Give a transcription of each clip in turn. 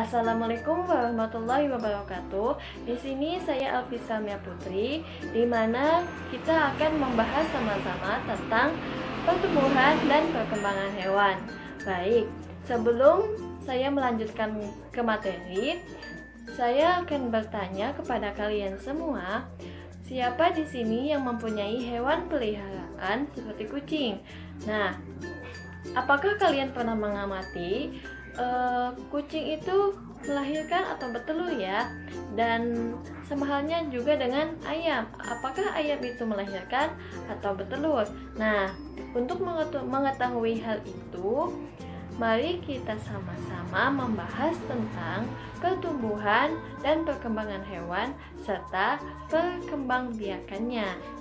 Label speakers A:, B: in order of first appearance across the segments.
A: Assalamualaikum warahmatullahi wabarakatuh. Di sini saya Alfisa Mia Putri, di mana kita akan membahas sama-sama tentang pertumbuhan dan perkembangan hewan. Baik, sebelum saya melanjutkan ke materi, saya akan bertanya kepada kalian semua, siapa di sini yang mempunyai hewan peliharaan seperti kucing? Nah, apakah kalian pernah mengamati kucing itu melahirkan atau bertelur ya? Dan sama halnya juga dengan ayam. Apakah ayam itu melahirkan atau bertelur? Nah, untuk mengetahui hal itu, mari kita sama-sama membahas tentang pertumbuhan dan perkembangan hewan serta perkembangbiakannya.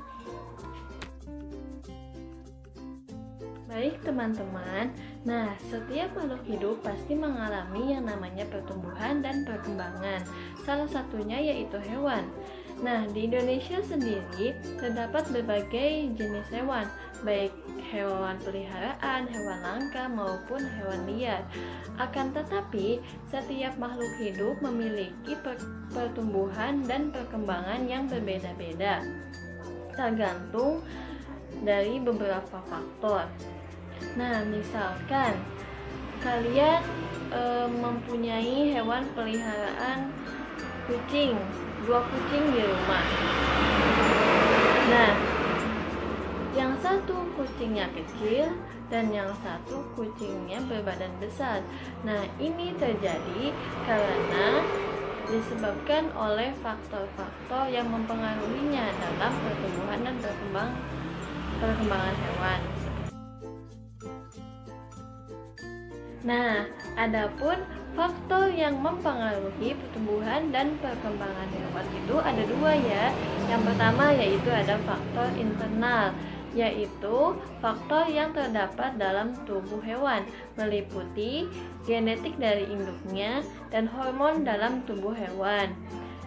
A: Baik teman-teman, nah setiap makhluk hidup pasti mengalami yang namanya pertumbuhan dan perkembangan. Salah satunya yaitu hewan. Nah, di Indonesia sendiri terdapat berbagai jenis hewan, baik hewan peliharaan, hewan langka maupun hewan liar. Akan tetapi, setiap makhluk hidup memiliki pertumbuhan dan perkembangan yang berbeda-beda, tergantung dari beberapa faktor. Nah, misalkan kalian mempunyai hewan peliharaan kucing, 2 kucing di rumah. Nah, yang satu kucingnya kecil dan yang satu kucingnya berbadan besar. Nah, ini terjadi karena disebabkan oleh faktor-faktor yang mempengaruhinya dalam pertumbuhan dan perkembangan hewan. Nah, adapun faktor yang mempengaruhi pertumbuhan dan perkembangan hewan itu ada 2 ya. Yang pertama yaitu ada faktor internal, yaitu faktor yang terdapat dalam tubuh hewan, meliputi genetik dari induknya dan hormon dalam tubuh hewan.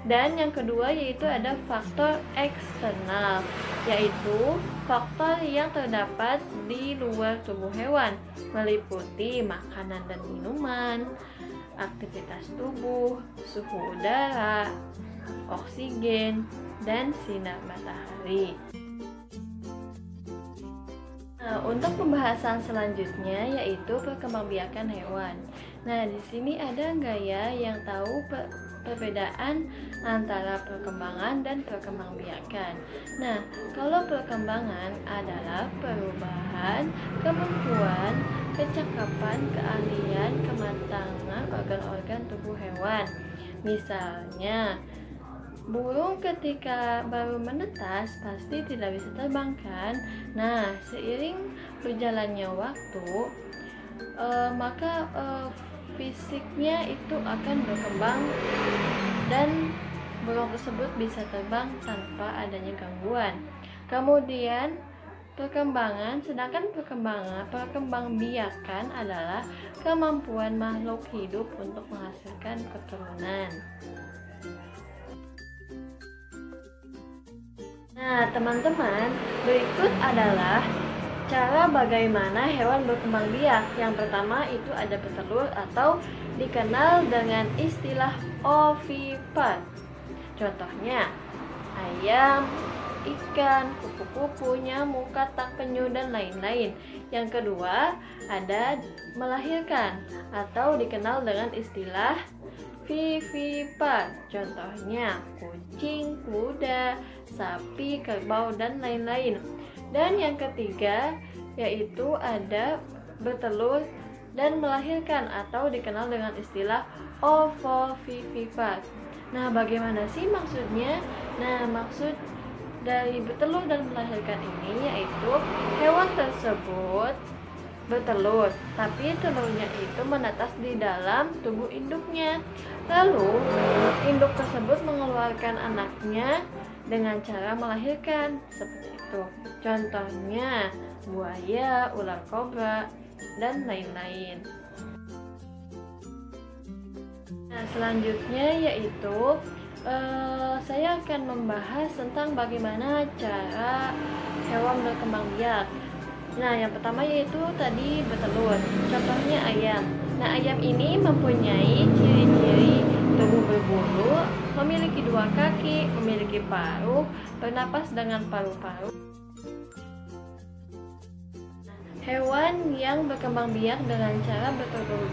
A: Dan yang kedua yaitu ada faktor eksternal, yaitu faktor yang terdapat di luar tubuh hewan, meliputi makanan dan minuman, aktivitas tubuh, suhu udara, oksigen, dan sinar matahari. Nah, untuk pembahasan selanjutnya yaitu perkembangbiakan hewan. Nah, di sini ada nggak ya yang tahu perbedaan antara perkembangan dan perkembangbiakan? Nah, kalau perkembangan adalah perubahan, kemampuan, kecakapan, keahlian, kematangan organ-organ tubuh hewan. Misalnya, burung ketika baru menetas pasti tidak bisa terbang kan? Nah, seiring berjalannya waktu, maka fisiknya itu akan berkembang dan burung tersebut bisa terbang tanpa adanya gangguan. Kemudian sedangkan perkembangbiakan adalah kemampuan makhluk hidup untuk menghasilkan keturunan. Nah, teman-teman, berikut adalah cara bagaimana hewan berkembang biak. Yang pertama itu ada bertelur atau dikenal dengan istilah ovipar. Contohnya, ayam, ikan, kupu-kupu, nyamuk, katak, penyu, dan lain-lain. Yang kedua, ada melahirkan atau dikenal dengan istilah vivipar. Contohnya, kucing, kuda, sapi, kerbau, dan lain-lain. Dan yang ketiga yaitu ada bertelur dan melahirkan atau dikenal dengan istilah ovovivipar. Nah, bagaimana sih maksudnya? Nah, maksud dari bertelur dan melahirkan ini yaitu hewan tersebut bertelur, tapi telurnya itu menetas di dalam tubuh induknya. Lalu, induk tersebut mengeluarkan anaknya dengan cara melahirkan, seperti itu. Contohnya, buaya, ular kobra, dan lain-lain. Nah, selanjutnya yaitu saya akan membahas tentang bagaimana cara hewan berkembang biak. Nah, yang pertama yaitu tadi bertelur. Contohnya ayam. Nah, ayam ini mempunyai ciri-ciri tubuh berbulu, memiliki 2 kaki, memiliki paruh, bernapas dengan paru-paru. Hewan yang berkembang biak dengan cara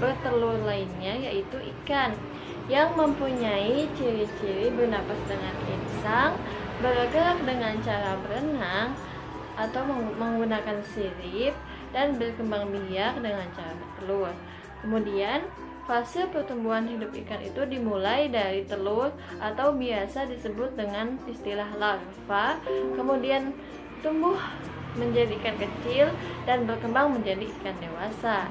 A: bertelur lainnya yaitu ikan yang mempunyai ciri-ciri bernapas dengan insang, bergerak dengan cara berenang atau menggunakan sirip, dan berkembang biak dengan cara bertelur. Kemudian, fase pertumbuhan hidup ikan itu dimulai dari telur atau biasa disebut dengan istilah larva, kemudian tumbuh menjadi ikan kecil dan berkembang menjadi ikan dewasa.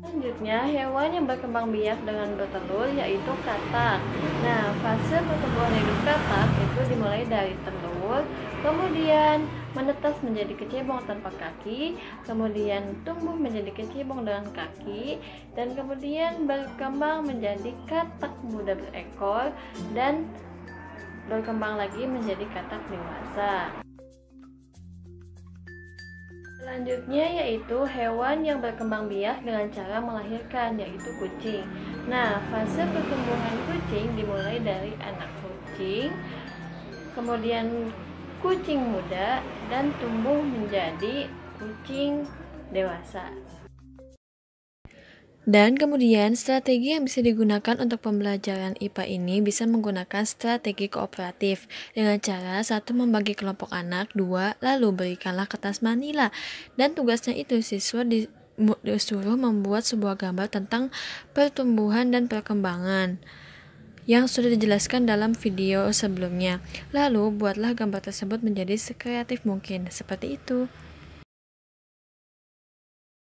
A: Selanjutnya, hewan yang berkembang biak dengan bertelur yaitu katak. Nah, fase pertumbuhan hidup katak itu dimulai dari telur, kemudian menetas menjadi kecebong tanpa kaki, kemudian tumbuh menjadi kecebong dengan kaki, dan kemudian berkembang menjadi katak muda berekor dan berkembang lagi menjadi katak dewasa. Selanjutnya yaitu hewan yang berkembang biak dengan cara melahirkan, yaitu kucing. Nah, fase pertumbuhan kucing dimulai dari anak kucing, kemudian kucing muda, dan tumbuh menjadi kucing dewasa. Dan kemudian strategi yang bisa digunakan untuk pembelajaran IPA ini bisa menggunakan strategi kooperatif dengan cara 1. Membagi kelompok anak, 2. Lalu berikanlah kertas manila, dan tugasnya itu siswa disuruh membuat sebuah gambar tentang pertumbuhan dan perkembangan yang sudah dijelaskan dalam video sebelumnya. Lalu buatlah gambar tersebut menjadi sekreatif mungkin, seperti itu.